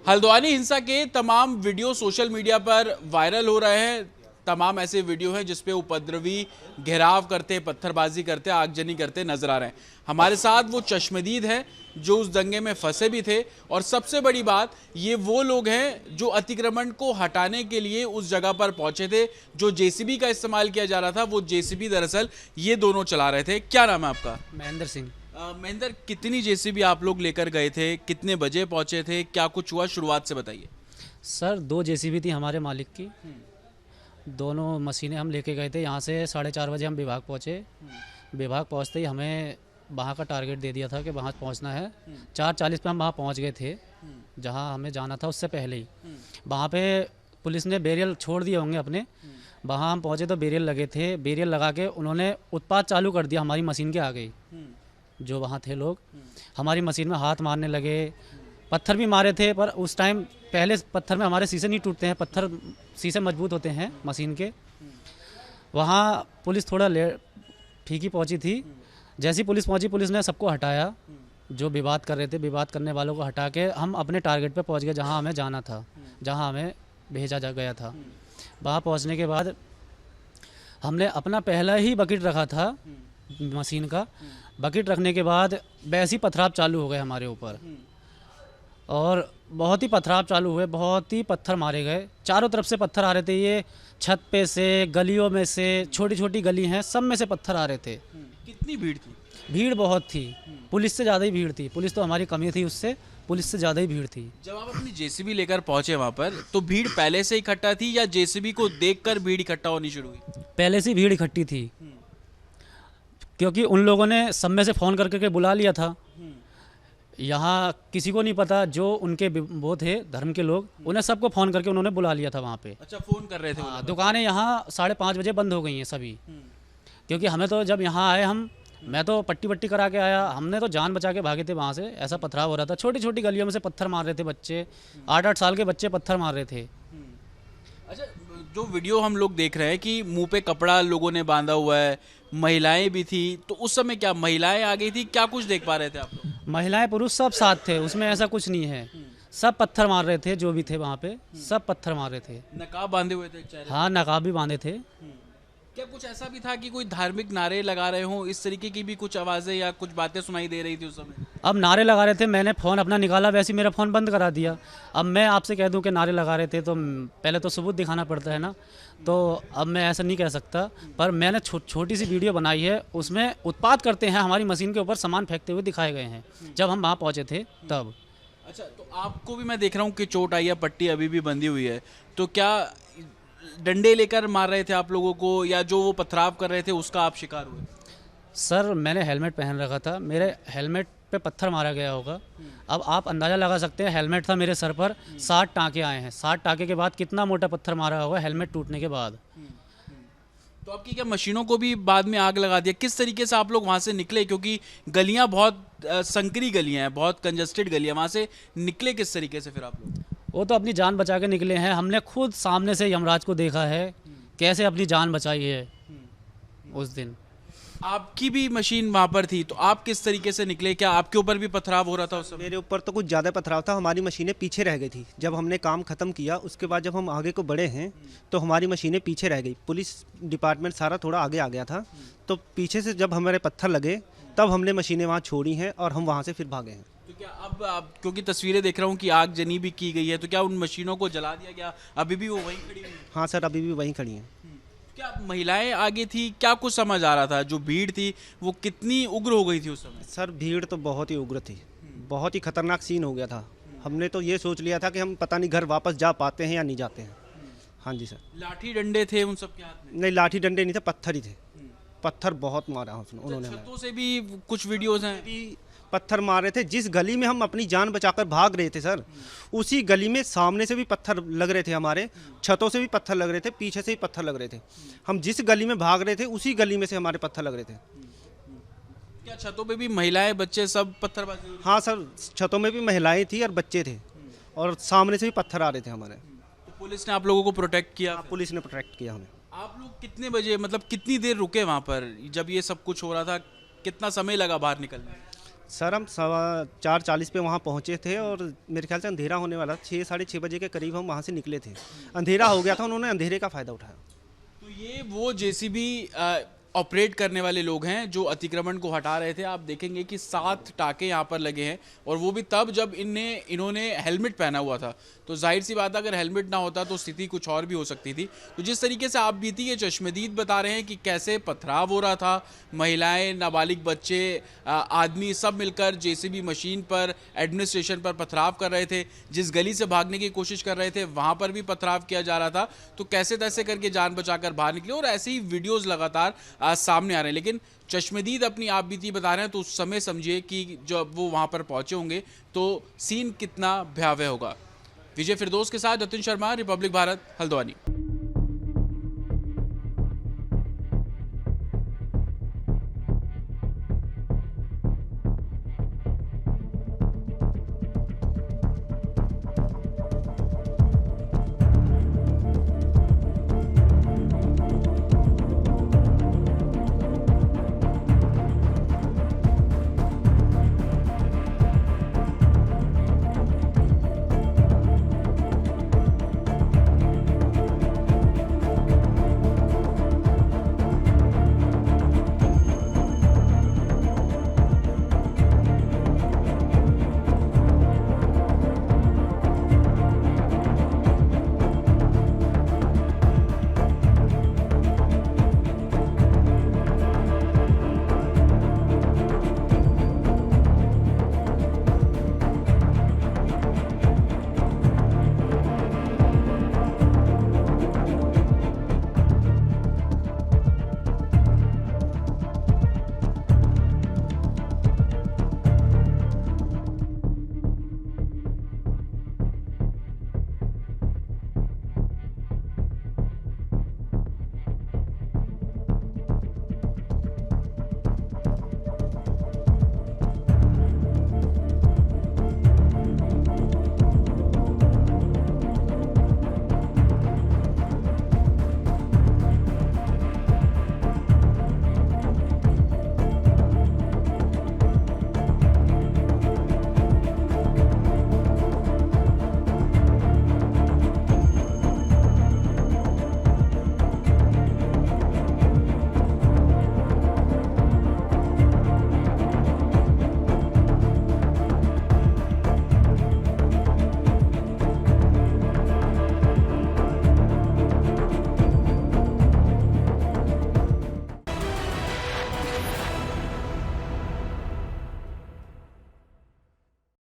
हल्द्वानी हिंसा के तमाम वीडियो सोशल मीडिया पर वायरल हो रहे हैं। तमाम ऐसे वीडियो हैं जिसपे उपद्रवी घेराव करते, पत्थरबाजी करते, आगजनी करते नजर आ रहे हैं। हमारे साथ वो चश्मदीद हैं जो उस दंगे में फंसे भी थे, और सबसे बड़ी बात ये वो लोग हैं जो अतिक्रमण को हटाने के लिए उस जगह पर पहुंचे थे। जो जेसीबी का इस्तेमाल किया जा रहा था वो जेसीबी दरअसल ये दोनों चला रहे थे। क्या नाम है आपका? महेंद्र सिंह। महेंद्र, कितनी जेसीबी आप लोग लेकर गए थे, कितने बजे पहुंचे थे, क्या कुछ हुआ, शुरुआत से बताइए। सर 2 जेसीबी थी हमारे मालिक की। दोनों मशीनें हम लेके गए थे। यहाँ से 4:30 बजे हम विभाग पहुँचे। विभाग पहुँचते ही हमें वहाँ का टारगेट दे दिया था कि वहाँ पहुँचना है। 4:40 पे हम वहाँ पहुँच गए थे जहाँ हमें जाना था उससे पहले ही। वहाँ पे पुलिस ने बैरियर छोड़ दिए होंगे अपने। वहाँ हम पहुँचे तो बैरियर लगे थे। बैरियर लगा के उन्होंने उत्पात चालू कर दिया हमारी मशीन के आगे ही। जो वहाँ थे लोग हमारी मशीन में हाथ मारने लगे, पत्थर भी मारे थे। पर उस टाइम पहले पत्थर में हमारे शीशे नहीं टूटते हैं, पत्थर शीशे मजबूत होते हैं मशीन के। वहाँ पुलिस थोड़ा लेट ठीक ही पहुँची थी। जैसी पुलिस पहुँची, पुलिस ने सबको हटाया जो विवाद कर रहे थे। विवाद करने वालों को हटा के हम अपने टारगेट पे पहुँच गए जहाँ हमें जाना था, जहाँ हमें भेजा जा गया था। वहाँ पहुँचने के बाद हमने अपना पहला ही बकेट रखा था मशीन का। बकेट रखने के बाद वैसे ही पथराव चालू हो गए हमारे ऊपर, और बहुत ही पथराव चालू हुए, बहुत ही पत्थर मारे गए। चारों तरफ से पत्थर आ रहे थे। ये छत पे से, गलियों में से, छोटी छोटी गली हैं, सब में से पत्थर आ रहे थे। कितनी भीड़ थी? भीड़ बहुत थी, पुलिस से ज़्यादा ही भीड़ थी। पुलिस तो हमारी कमी थी, उससे पुलिस से ज़्यादा ही भीड़ थी। जब आप अपनी जेसीबी लेकर पहुंचे वहां पर, तो भीड़ पहले से इकट्ठा थी या जेसीबी को देखकर भीड़ इकट्ठा होनी शुरू हुई? पहले से भीड़ इकट्ठी थी, क्योंकि उन लोगों ने सब में से फ़ोन करके बुला लिया था। यहाँ किसी को नहीं पता, जो उनके वो थे धर्म के लोग, उन्हें सबको फ़ोन करके उन्होंने बुला लिया था वहाँ पे। अच्छा, फोन कर रहे थे वो लोग? दुकानें यहाँ 5:30 बजे बंद हो गई हैं सभी। क्योंकि हमें तो जब यहाँ आए मैं तो पट्टी करा के आया। हमने तो जान बचा के भागे थे वहाँ से, ऐसा पथराव हो रहा था। छोटी छोटी गलियों में से पत्थर मार रहे थे बच्चे, 8-8 साल के बच्चे पत्थर मार रहे थे। अच्छा, जो वीडियो हम लोग देख रहे हैं कि मुंह पे कपड़ा लोगों ने बांधा हुआ है, महिलाएं भी थी, तो उस समय क्या महिलाएं आ गई थी, क्या कुछ देख पा रहे थे आप लोग? महिलाएं पुरुष सब साथ थे, उसमें ऐसा कुछ नहीं है। सब पत्थर मार रहे थे, जो भी थे वहाँ पे सब पत्थर मार रहे थे। नकाब बांधे हुए थे चेहरे? हाँ, नकाब भी बांधे थे। क्या कुछ ऐसा भी था कि कोई धार्मिक नारे लगा रहे हो, इस तरीके की भी कुछ आवाजें या कुछ बातें सुनाई दे रही थी उस समय? अब नारे लगा रहे थे, मैंने फ़ोन अपना निकाला, वैसे ही मेरा फ़ोन बंद करा दिया। अब मैं आपसे कह दूं कि नारे लगा रहे थे तो पहले तो सबूत दिखाना पड़ता है ना, तो अब मैं ऐसा नहीं कह सकता। पर मैंने छोटी सी वीडियो बनाई है, उसमें उत्पात करते हैं हमारी मशीन के ऊपर सामान फेंकते हुए दिखाए गए हैं जब हम वहाँ पहुँचे थे तब। अच्छा, तो आपको भी मैं देख रहा हूँ कि चोट आई है, पट्टी अभी भी बंधी हुई है, तो क्या डंडे लेकर मार रहे थे आप लोगों को, या जो वो पथराव कर रहे थे उसका आप शिकार हुए? सर मैंने हेलमेट पहन रखा था, मेरे हेलमेट पे पत्थर मारा गया होगा। अब आप अंदाज़ा लगा सकते हैं, हेलमेट था मेरे सर पर, 60 टाँके आए हैं। 60 टाँके के बाद कितना मोटा पत्थर मारा होगा हेलमेट टूटने के बाद। तो आपकी क्या मशीनों को भी बाद में आग लगा दिया? किस तरीके से आप लोग वहाँ से निकले, क्योंकि गलियाँ बहुत संकरी गलियाँ हैं, बहुत कंजस्टेड गलियाँ, वहाँ से निकले किस तरीके से फिर आप लोग? वो तो अपनी जान बचा के निकले हैं। हमने खुद सामने से यमराज को देखा है कैसे अपनी जान बचाई है उस दिन। आपकी भी मशीन वहाँ पर थी, तो आप किस तरीके से निकले? क्या आपके ऊपर भी पथराव हो रहा था उस समय? मेरे ऊपर तो कुछ ज़्यादा पथराव था, हमारी मशीनें पीछे रह गई थी। जब हमने काम ख़त्म किया उसके बाद जब हम आगे को बढ़े हैं तो हमारी मशीनें पीछे रह गई। पुलिस डिपार्टमेंट सारा थोड़ा आगे आ गया था, तो पीछे से जब हमारे पत्थर लगे तब हमने मशीनें वहाँ छोड़ी हैं और हम वहाँ से फिर भागे हैं। तो क्या अब आप, क्योंकि तस्वीरें देख रहा हूँ कि आग जनी भी की गई है, तो क्या उन मशीनों को जला दिया गया? अभी भी वो वहीं खड़ी हुई है? हाँ सर, अभी भी वहीं खड़ी हैं। क्या महिलाएं आगे थी? क्या कुछ समझ आ रहा था? जो भीड़ थी वो कितनी उग्र हो गई थी उस समय? सर भीड़ तो बहुत ही उग्र थी, बहुत ही खतरनाक सीन हो गया था। हमने तो ये सोच लिया था कि हम पता नहीं घर वापस जा पाते हैं या नहीं जाते हैं। हाँ जी सर। लाठी डंडे थे उन सब के हाथ में? नहीं, लाठी डंडे नहीं थे, पत्थर ही थे। पत्थर बहुत मारा उन्होंने। छतों से भी कुछ वीडियोस हैं? भी पत्थर मार रहे थे। जिस गली में हम अपनी जान बचाकर भाग रहे थे सर, उसी गली में सामने से भी पत्थर लग रहे थे, हमारे छतों से भी पत्थर लग रहे थे, पीछे से भी पत्थर लग रहे थे। हम जिस गली में भाग रहे थे उसी गली में से हमारे पत्थर लग रहे थे। क्या छतों पे भी महिलाएं, बच्चे सब पत्थरबाजी हो रही थी? हाँ सर, छतों में भी महिलाएं थी और बच्चे थे, और सामने से भी पत्थर आ रहे थे हमारे। तो पुलिस ने आप लोगों को प्रोटेक्ट किया? पुलिस ने प्रोटेक्ट किया हमें। आप लोग कितने बजे, मतलब कितनी देर रुके वहाँ पर जब ये सब कुछ हो रहा था? कितना समय लगा बाहर निकलने में? सर हम 4:40 पे वहाँ पहुँचे थे और मेरे ख्याल से अंधेरा होने वाला 6 साढ़े 6 बजे के करीब हम वहाँ से निकले थे। अंधेरा हो गया था, उन्होंने अंधेरे का फ़ायदा उठाया। तो ये वो जेसीबी ऑपरेट करने वाले लोग हैं जो अतिक्रमण को हटा रहे थे। आप देखेंगे कि 7 टाके यहाँ पर लगे हैं और वो भी तब जब इन्होंने हेलमेट पहना हुआ था। तो जाहिर सी बात है अगर हेलमेट ना होता तो स्थिति कुछ और भी हो सकती थी। तो जिस तरीके से आप बीती ये चश्मदीद बता रहे हैं कि कैसे पथराव हो रहा था, महिलाएं, नाबालिग बच्चे, आदमी सब मिलकर जेसीबी मशीन पर, एडमिनिस्ट्रेशन पर पथराव कर रहे थे। जिस गली से भागने की कोशिश कर रहे थे वहाँ पर भी पथराव किया जा रहा था। तो कैसे तैसे करके जान बचाकर बाहर निकले और ऐसे ही वीडियोज़ लगातार सामने आ रहे हैं। लेकिन चश्मदीद अपनी आप बीती बता रहे हैं तो उस समय समझिए कि जब वो वहां पर पहुंचे होंगे तो सीन कितना भयावह होगा। विजय फिरदौस के साथ जतिन शर्मा, रिपब्लिक भारत, हल्द्वानी।